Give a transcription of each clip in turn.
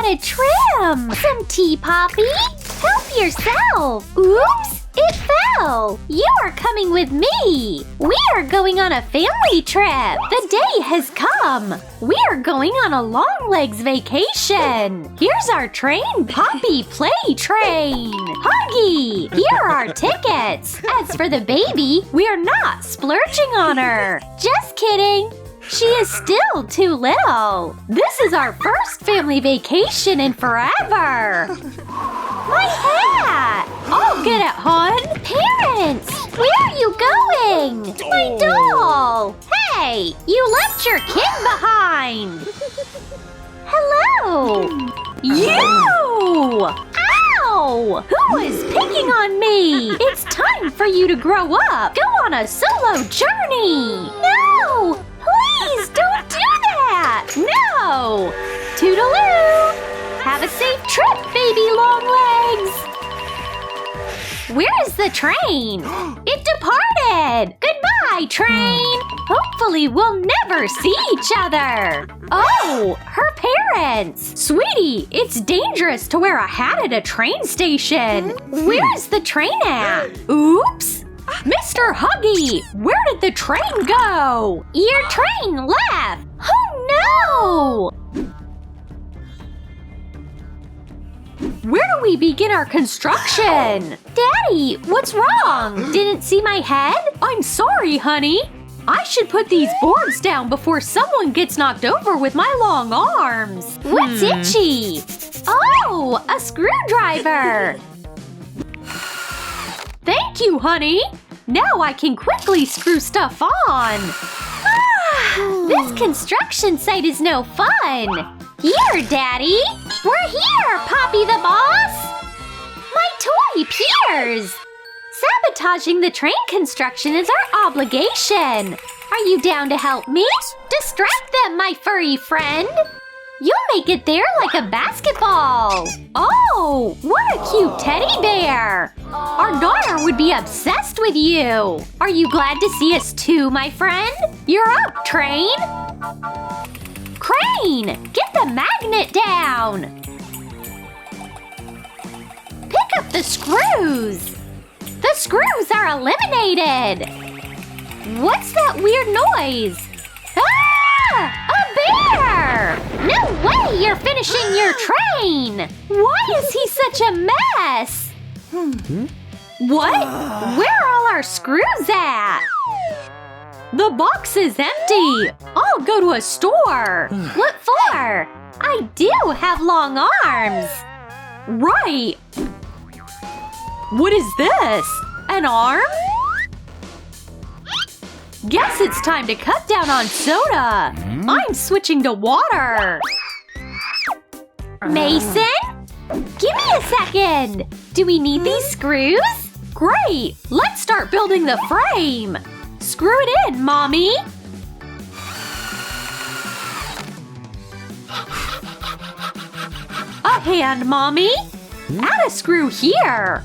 want a trim. Some tea, Poppy. Help yourself. Oops. It fell! You are coming with me! We are going on a family trip! The day has come! We are going on a long legs vacation! Here's our train, Poppy Playtime! Huggy! Here are our tickets! As for the baby, we are not splurging on her! Just kidding! She is still too little! This is our first family vacation in forever! My hat! I'll get it, hon! Parents! Where are you going? My doll! Hey! You left your kid behind! Hello! You! Ow! Who is picking on me? It's time for you to grow up! Go on a solo journey! No! Please don't do that! No! Toodaloo! Have a safe trip, baby Longlegs! Where is the train? It departed! Goodbye, train! Hopefully we'll never see each other! Oh, her parents! Sweetie, it's dangerous to wear a hat at a train station! Where is the train at? Oops! Mr. Huggy, where did the train go? Your train left! Oh no! Where do we begin our construction? Daddy, what's wrong? Didn't see my head? I'm sorry, honey. I should put these boards down before someone gets knocked over with my long arms. What's itchy? Oh, a screwdriver. Thank you, honey. Now I can quickly screw stuff on. This construction site is no fun. Here, Daddy! We're here, Poppy the boss! My toy Piers! Sabotaging the train construction is our obligation. Are you down to help me? Distract them, my furry friend! You'll make it there like a basketball! Oh, what a cute teddy bear! Our daughter would be obsessed with you! Are you glad to see us too, my friend? You're up, train! Crane! Get the magnet down! Pick up the screws! The screws are eliminated! What's that weird noise? Ah! A bear! No way you're finishing your train! Why is he such a mess? What? Where are all our screws at? The box is empty! I'll go to a store! What for? I do have long arms! Right! What is this? An arm? Guess it's time to cut down on soda! I'm switching to water! Mason? Give me a second! Do we need these screws? Great! Let's start building the frame! Screw it in, Mommy! A hand, Mommy! Add a screw here!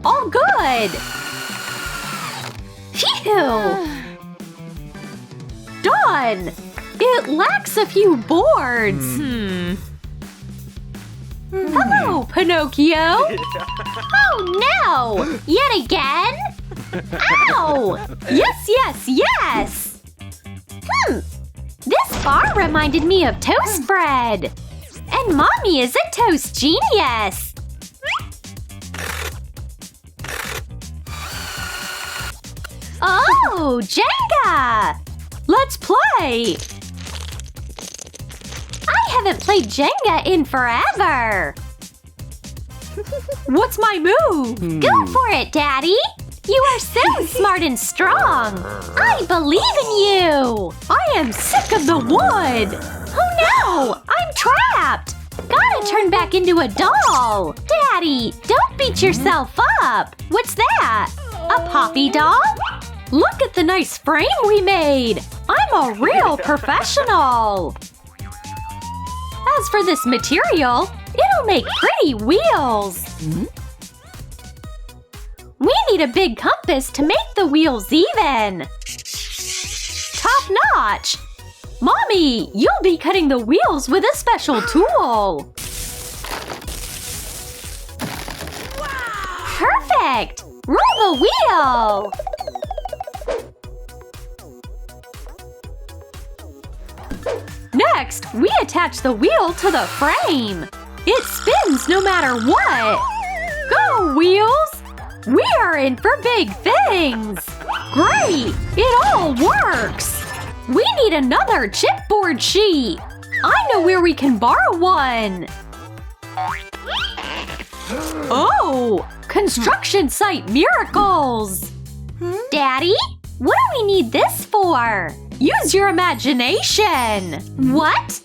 All good! Phew! Done! It lacks a few boards! Hello, Pinocchio! Oh no! Yet again? Ow! Yes! This bar reminded me of toast bread! And Mommy is a toast genius! Oh, Jenga! Let's play! I haven't played Jenga in forever! What's my move? Go for it, Daddy! You are so smart and strong! I believe in you! I am sick of the wood! Oh no! I'm trapped! Gotta turn back into a doll! Daddy, don't beat yourself up! What's that? A Poppy doll? Look at the nice frame we made! I'm a real professional! As for this material, it'll make pretty wheels! We need a big compass to make the wheels even! Top notch! Mommy, you'll be cutting the wheels with a special tool. Perfect! Roll the wheel! Next, we attach the wheel to the frame. It spins no matter what. Go, wheels! We are in for big things! Great! It all works! We need another chipboard sheet! I know where we can borrow one! Oh! Construction site miracles! Daddy? What do we need this for? Use your imagination! What?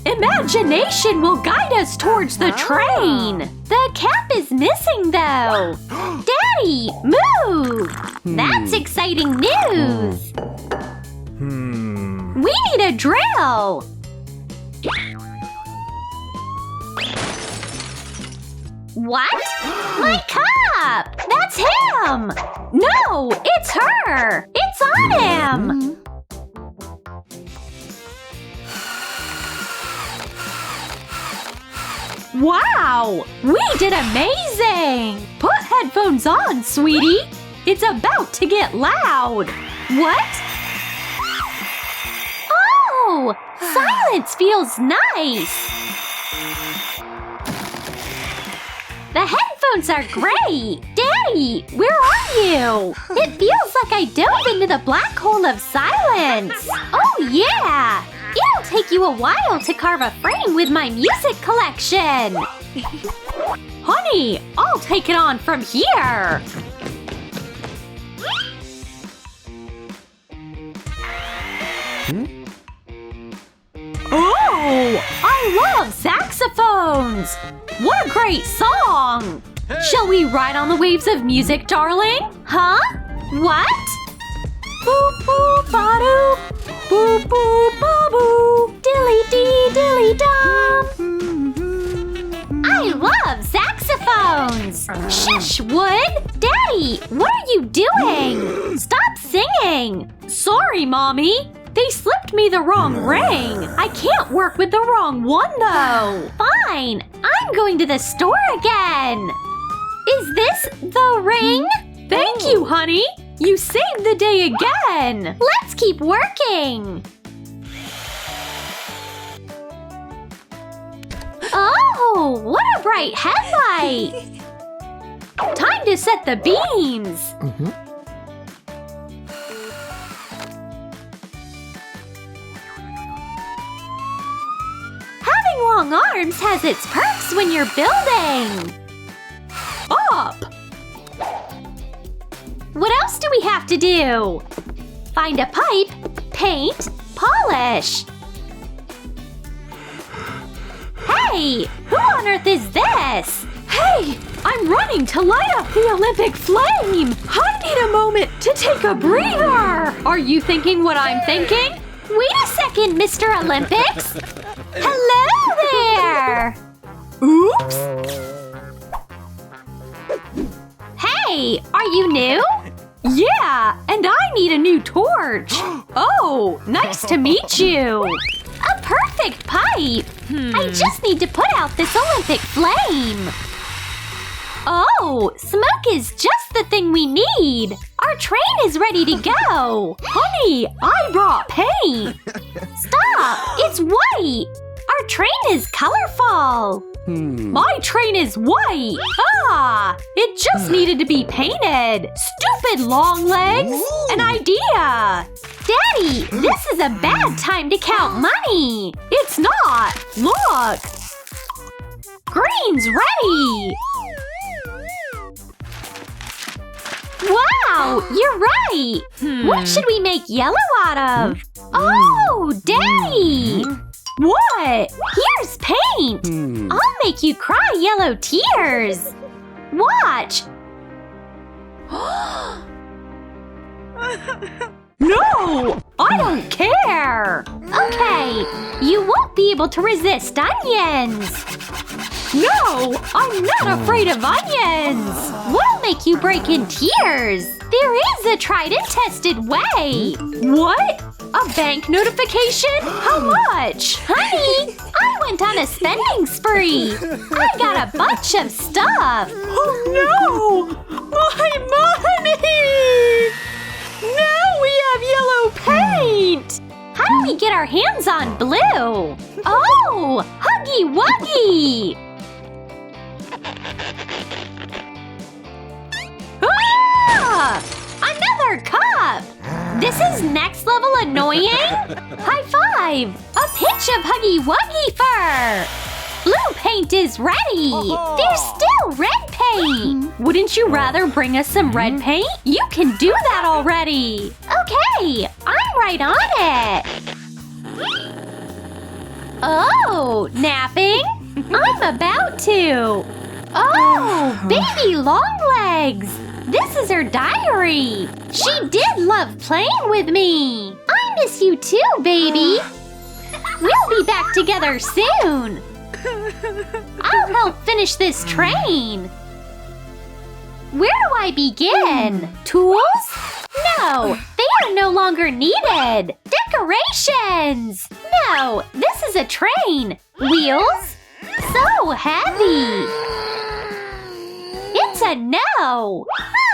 Imagination will guide us towards the train! The cap is missing though! Daddy, move! That's exciting news! We need a drill! What? My cup! That's him! No, it's her! It's on him! Wow! We did amazing! Put headphones on, sweetie! It's about to get loud! What? Oh! Silence feels nice! The headphones are great! Daddy, where are you? It feels like I dove into the black hole of silence! Oh yeah! It'll take you a while to carve a frame with my music collection! Honey, I'll take it on from here! Oh! I love saxophones! What a great song! Hey. Shall we ride on the waves of music, darling? Huh? What? Boop boop ba-doo, boop boop ba-boo, dilly-dee dilly-dum. I love saxophones! Shush, Wood! Daddy, what are you doing? Stop singing! Sorry, Mommy! They slipped me the wrong ring! I can't work with the wrong one, though! Fine! I'm going to the store again! Is this the ring? Thank you, honey! You saved the day again! Let's keep working! Oh, what a bright headlight! Time to set the beams! Having long arms has its perks when you're building! Up! What else do we have to do? Find a pipe, paint, polish. Hey! Who on earth is this? Hey! I'm running to light up the Olympic flame! I need a moment to take a breather! Are you thinking what I'm thinking? Wait a second, Mr. Olympics! Hello there! Oops! Hey, are you new? Yeah, and I need a new torch. Oh, nice to meet you. A perfect pipe. I just need to put out this Olympic flame. Oh, smoke is just the thing we need. Our train is ready to go. Honey, I brought paint. Stop, it's white. Our train is colorful. My train is white! Ah! It just needed to be painted! Stupid long legs! An idea! Daddy, this is a bad time to count money! It's not! Look! Green's ready! Wow! You're right! What should we make yellow out of? Oh! Daddy! What? Here's paint! I'll make you cry yellow tears! Watch! No! I don't care! Okay, you won't be able to resist onions! No! I'm not afraid of onions! What'll make you break in tears? There is a tried and tested way! What? A bank notification? How much? Honey, I went on a spending spree. I got a bunch of stuff. Oh no! My money! Now we have yellow paint! How do we get our hands on blue? Oh, Huggy Wuggy! Ah! Another cup! This is next level annoying! High five! A pinch of Huggy Wuggy fur! Blue paint is ready! There's still red paint! Wouldn't you rather bring us some red paint? You can do that already! Okay, I'm right on it! Oh, napping? I'm about to! Oh, baby Longlegs! This is her diary! She did love playing with me! I miss you too, baby! We'll be back together soon! I'll help finish this train! Where do I begin? Tools? No, they are no longer needed! Decorations! No, this is a train! Wheels? So heavy! It's a no!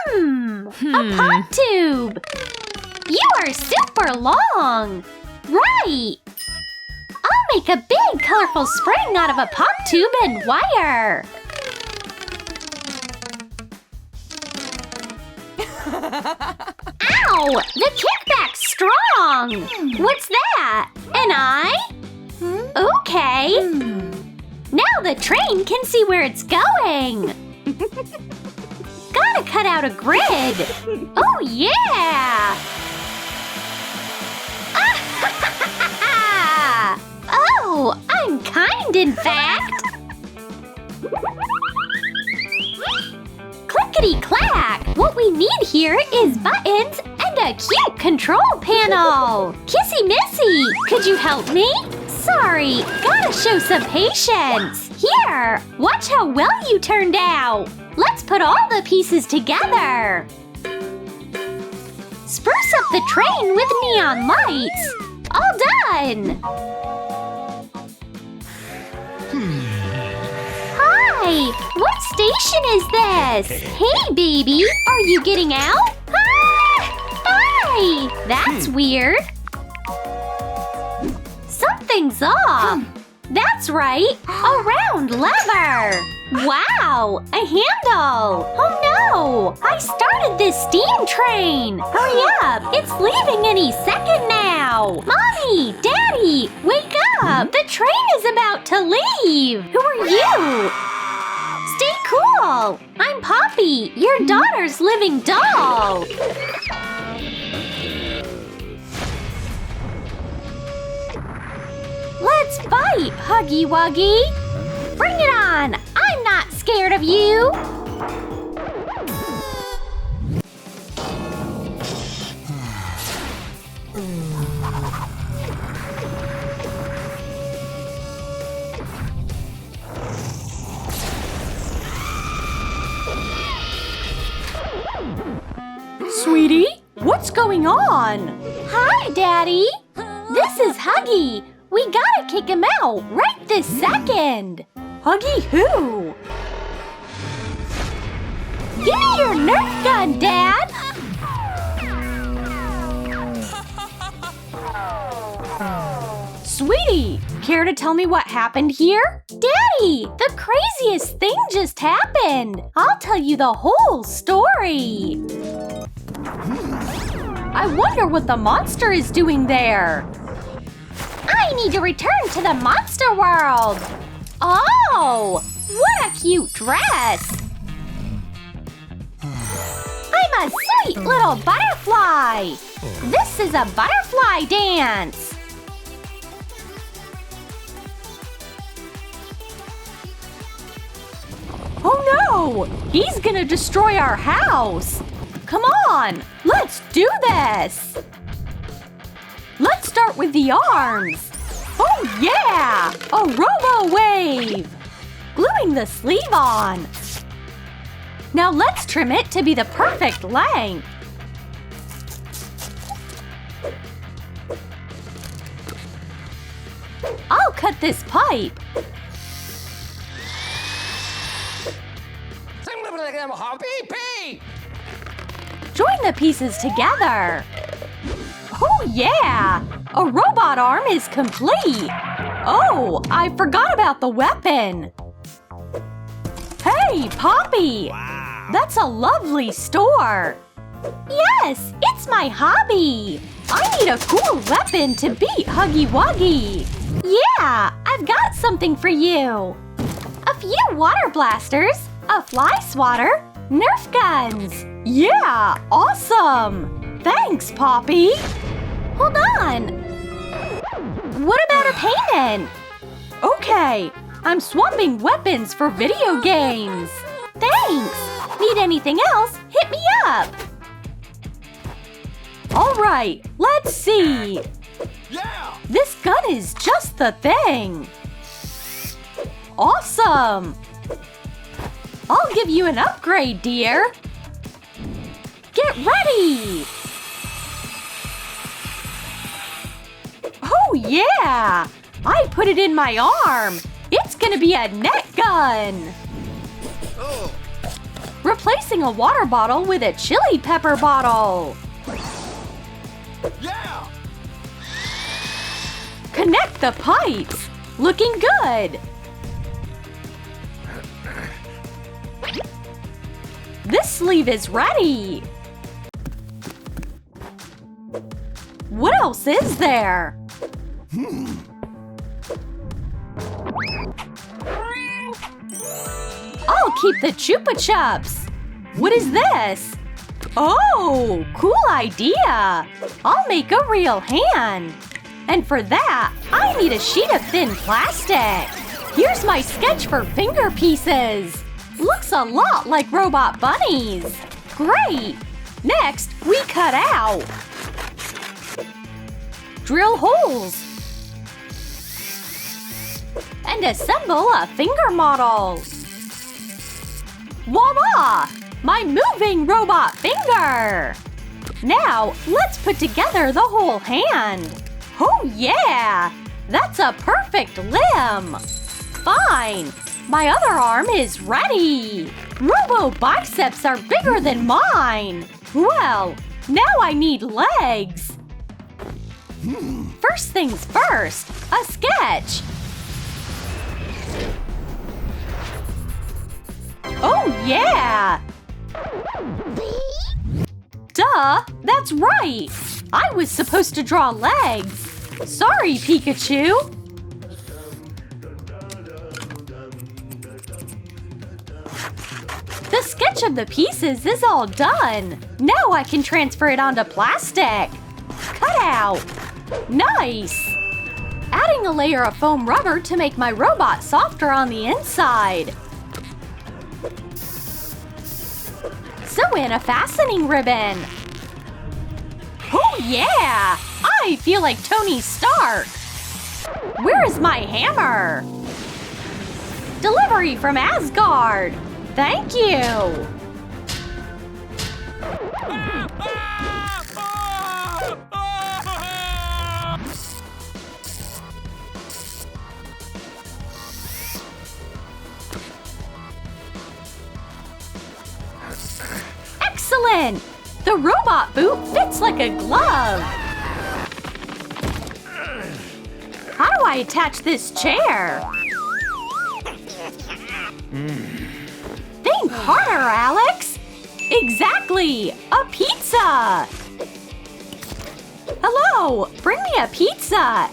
A pop tube! You are super long! Right! I'll make a big colorful spring out of a pop tube and wire! Ow! The kickback's strong! What's that? An eye? Okay. Now the train can see where it's going! Gotta cut out a grid! Oh yeah! Oh, I'm kind, in fact! Clickety-clack! What we need here is buttons and a cute control panel! Kissy-missy! Could you help me? Sorry, gotta show some patience! Here! Watch how well you turned out! Let's put all the pieces together! Spruce up the train with neon lights! All done! Hi! What station is this? Hey, baby! Are you getting out? Ah! Hi! That's weird! Something's off! That's right! A round lever! Wow! A handle! Oh no! I started this steam train! Hurry up! It's leaving any second now! Mommy! Daddy! Wake up! The train is about to leave! Who are you? Stay cool! I'm Poppy, your daughter's living doll! Let's fight, Huggy Wuggy! Bring it on! I'm not scared of you! Sweetie, what's going on? Hi, Daddy! This is Huggy! We gotta kick him out right this second! Huggy who? Give me your Nerf gun, Dad! Sweetie, care to tell me what happened here? Daddy, the craziest thing just happened! I'll tell you the whole story! I wonder what the monster is doing there. I need to return to the monster world! Oh! What a cute dress! I'm a sweet little butterfly! This is a butterfly dance! Oh no! He's gonna destroy our house! Come on! Let's do this! Let's start with the arms! Oh yeah! A robo-wave! Gluing the sleeve on! Now let's trim it to be the perfect length! I'll cut this pipe. Join the pieces together. Oh yeah! A robot arm is complete! Oh, I forgot about the weapon! Hey, Poppy! Wow. That's a lovely store! Yes, it's my hobby. I need a cool weapon to beat Huggy Wuggy! Yeah, I've got something for you. A few water blasters, a fly swatter, Nerf guns. Yeah, awesome! Thanks, Poppy! Hold on. What about a payment? Okay, I'm swapping weapons for video games. Thanks. Need anything else? Hit me up. All right, let's see. Yeah! This gun is just the thing. Awesome! I'll give you an upgrade, dear. Get ready! Oh yeah! I put it in my arm. It's gonna be a net gun. Oh! Replacing a water bottle with a chili pepper bottle. Yeah! Connect the pipes. Looking good. This sleeve is ready. What else is there? I'll keep the Chupa Chups. What is this? Oh, cool idea. I'll make a real hand. And for that, I need a sheet of thin plastic. Here's my sketch for finger pieces. Looks a lot like robot bunnies. Great. Next, we cut out. Drill holes. And assemble a finger model. Voila! My moving robot finger! Now, let's put together the whole hand. Oh yeah! That's a perfect limb! Fine! My other arm is ready! Robo biceps are bigger than mine! Well, now I need legs! First things first, a sketch! Oh yeah! Duh, that's right! I was supposed to draw legs! Sorry, Pikachu! The sketch of the pieces is all done! Now I can transfer it onto plastic! Cut out! Nice! Adding a layer of foam rubber to make my robot softer on the inside. Sew in a fastening ribbon. Oh yeah! I feel like Tony Stark! Where is my hammer? Delivery from Asgard! Thank you! Excellent! The robot boot fits like a glove! How do I attach this chair? Think harder, Alex! Exactly! A pizza! Hello! Bring me a pizza!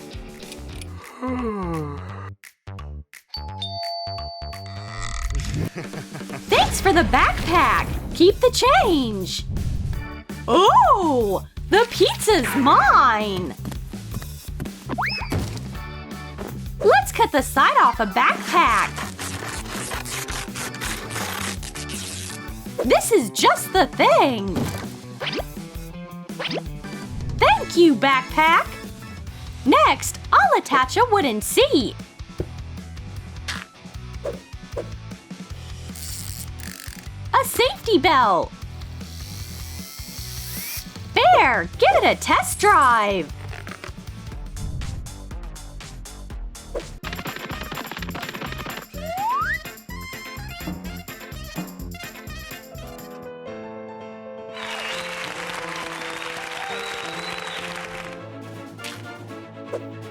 Thanks for the backpack! Keep the change! Oh! The pizza's mine! Let's cut the side off a backpack! This is just the thing! Thank you, backpack! Next, I'll attach a wooden seat. A safety belt. Bear, give it a test drive.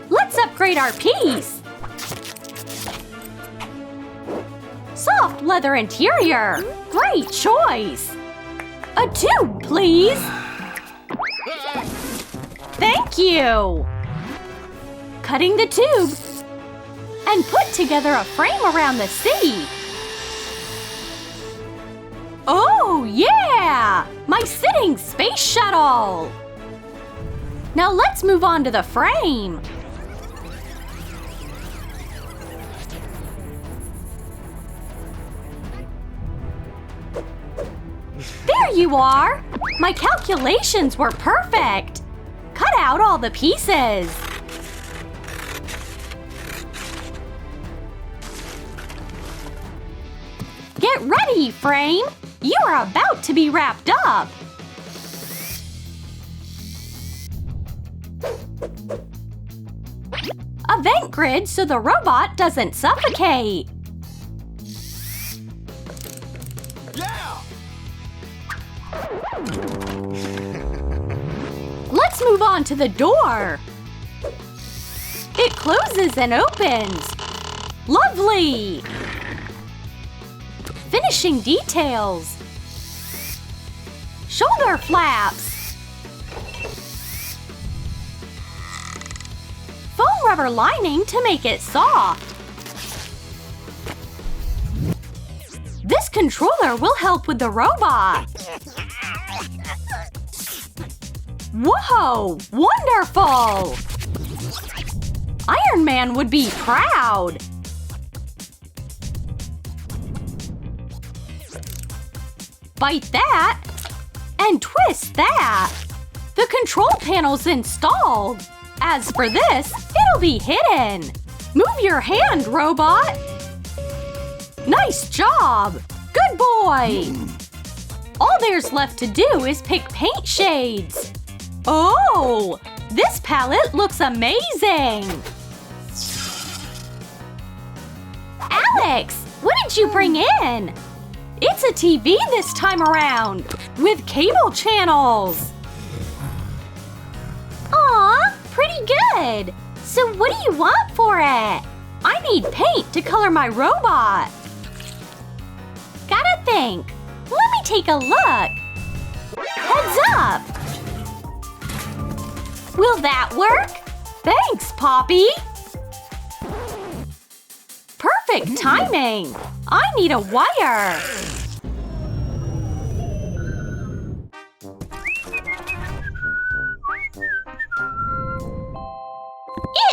Let's upgrade our piece. Soft leather interior. Great choice. A tube, please. Thank you. Cutting the tube. And put together a frame around the seat. Oh, yeah! My sitting space shuttle! Now let's move on to the frame. There you are! My calculations were perfect! Cut out all the pieces. Get ready, frame! You are about to be wrapped up! A vent grid so the robot doesn't suffocate. Yeah! Let's move on to the door. It closes and opens. Lovely! Finishing details. Shoulder flaps. Foam rubber lining to make it soft. This controller will help with the robot. Whoa! Wonderful! Iron Man would be proud. Bite that, and twist that. The control panel's installed. As for this, it'll be hidden. Move your hand, robot. Nice job. Good boy. All there's left to do is pick paint shades. Oh, this palette looks amazing. Alex, what did you bring in? It's a TV this time around, with cable channels. Aw, pretty good. So what do you want for it? I need paint to color my robot. Gotta think. Let me take a look. Heads up. Will that work? Thanks, Poppy. Perfect timing. I need a wire.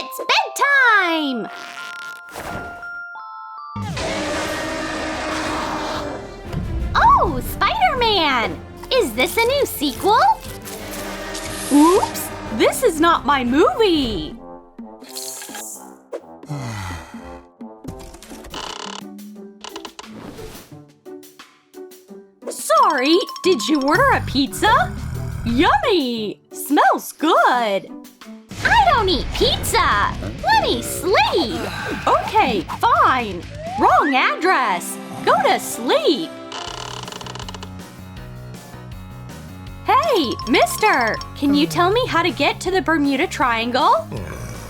It's bedtime! Oh, Spider-Man! Is this a new sequel? Oops! This is not my movie! Sorry, did you order a pizza? Yummy! Smells good! I don't eat pizza! Let me sleep! Okay, fine. Wrong address. Go to sleep. Hey, mister, can you tell me how to get to the Bermuda Triangle?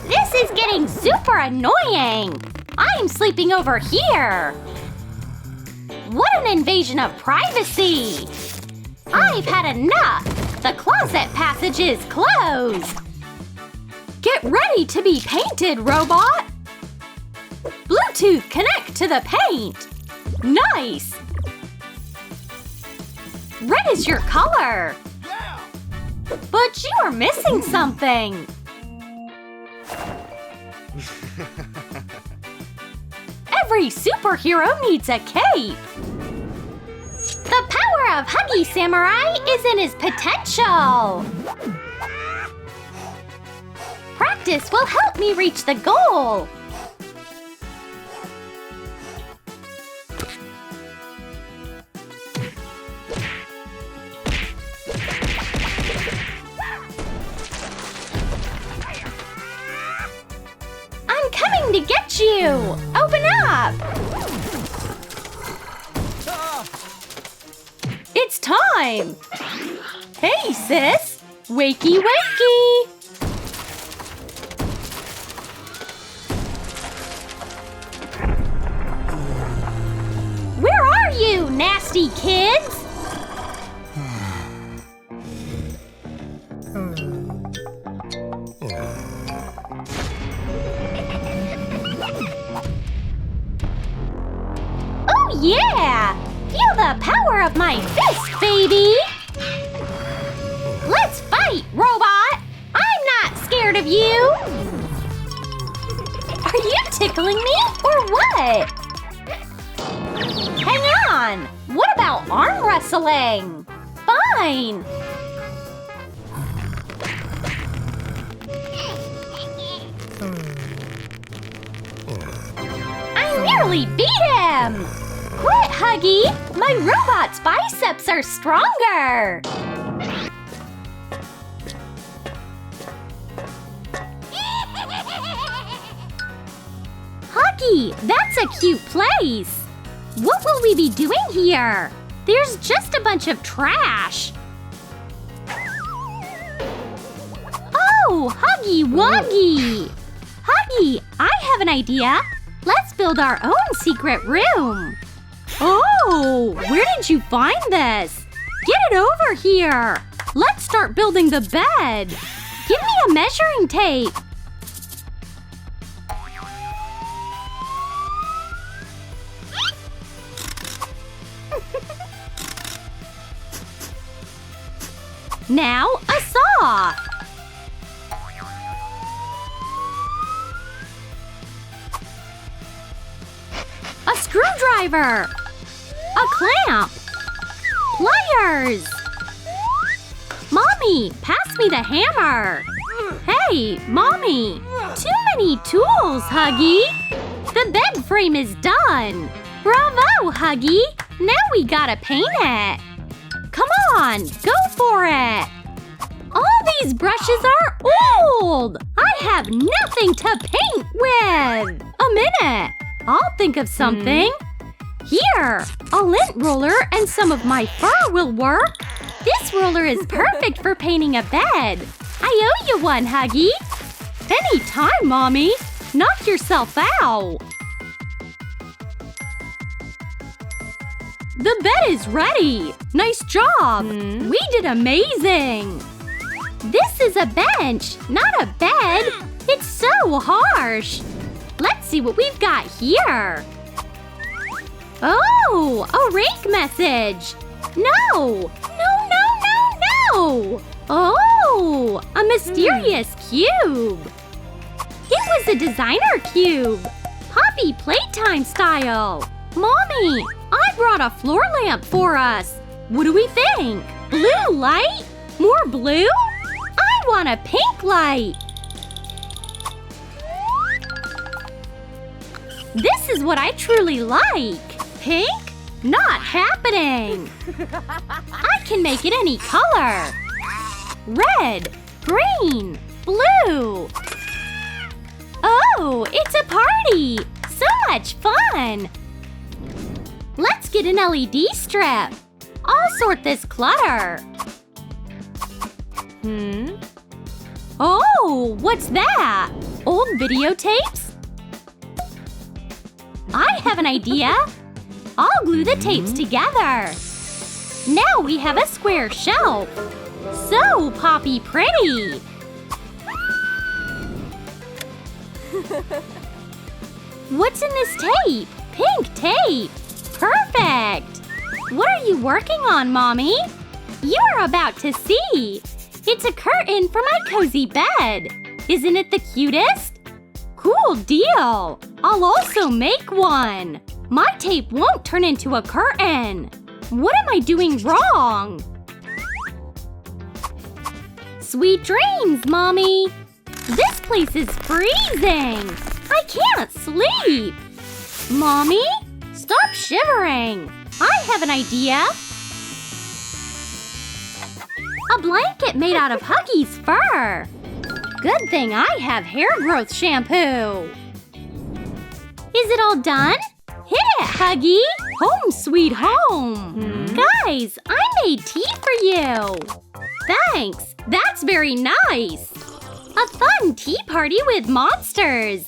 This is getting super annoying! I'm sleeping over here! What an invasion of privacy! I've had enough! The closet passage is closed! Get ready to be painted, robot! Bluetooth connect to the paint! Nice! Red is your color! Yeah! But you are missing something! Every superhero needs a cape! The power of Huggy Samurai is in his potential! Practice will help me reach the goal! I'm coming to get you! Open up! It's time! Hey, sis! Wakey, wakey! nasty, kids! Oh yeah! Feel the power of my fist, baby! Let's fight, robot! I'm not scared of you! Are you tickling me or what? Hang on! What about arm wrestling? Fine! I nearly beat him! Quit, Huggy! My robot's biceps are stronger! Huggy, that's a cute place! What will we be doing here? There's just a bunch of trash! Oh, Huggy Wuggy! Huggy, I have an idea! Let's build our own secret room! Oh, where did you find this? Get it over here! Let's start building the bed! Give me a measuring tape! Now, a saw! A screwdriver! A clamp! Pliers! Mommy, pass me the hammer! Hey, Mommy! Too many tools, Huggy! The bed frame is done! Bravo, Huggy! Now we gotta paint it! Come on, go for it! All these brushes are old! I have nothing to paint with! A minute! I'll think of something. Here, a lint roller and some of my fur will work. This roller is perfect for painting a bed. I owe you one, Huggy. Anytime, Mommy. Knock yourself out. The bed is ready! Nice job! We did amazing! This is a bench, not a bed! It's so harsh! Let's see what we've got here! Oh! A rake message! No! No, no, no, no! Oh! A mysterious cube! It was a designer cube! Poppy Playtime style! Mommy! I brought a floor lamp for us! What do we think? Blue light? More blue? I want a pink light! This is what I truly like! Pink? Not happening! I can make it any color! Red, green, blue! Oh, it's a party! So much fun! Let's get an LED strip. I'll sort this clutter. Oh, what's that? Old videotapes? I have an idea. I'll glue the tapes together. Now we have a square shelf. So Poppy pretty. What's in this tape? Pink tape. Perfect! What are you working on, Mommy? You're about to see! It's a curtain for my cozy bed! Isn't it the cutest? Cool deal! I'll also make one! My tape won't turn into a curtain! What am I doing wrong? Sweet dreams, Mommy! This place is freezing! I can't sleep! Mommy? Stop shivering! I have an idea! A blanket made out of Huggy's fur! Good thing I have hair growth shampoo! Is it all done? Hit it, Huggy! Home sweet home! Guys, I made tea for you! Thanks! That's very nice! A fun tea party with monsters!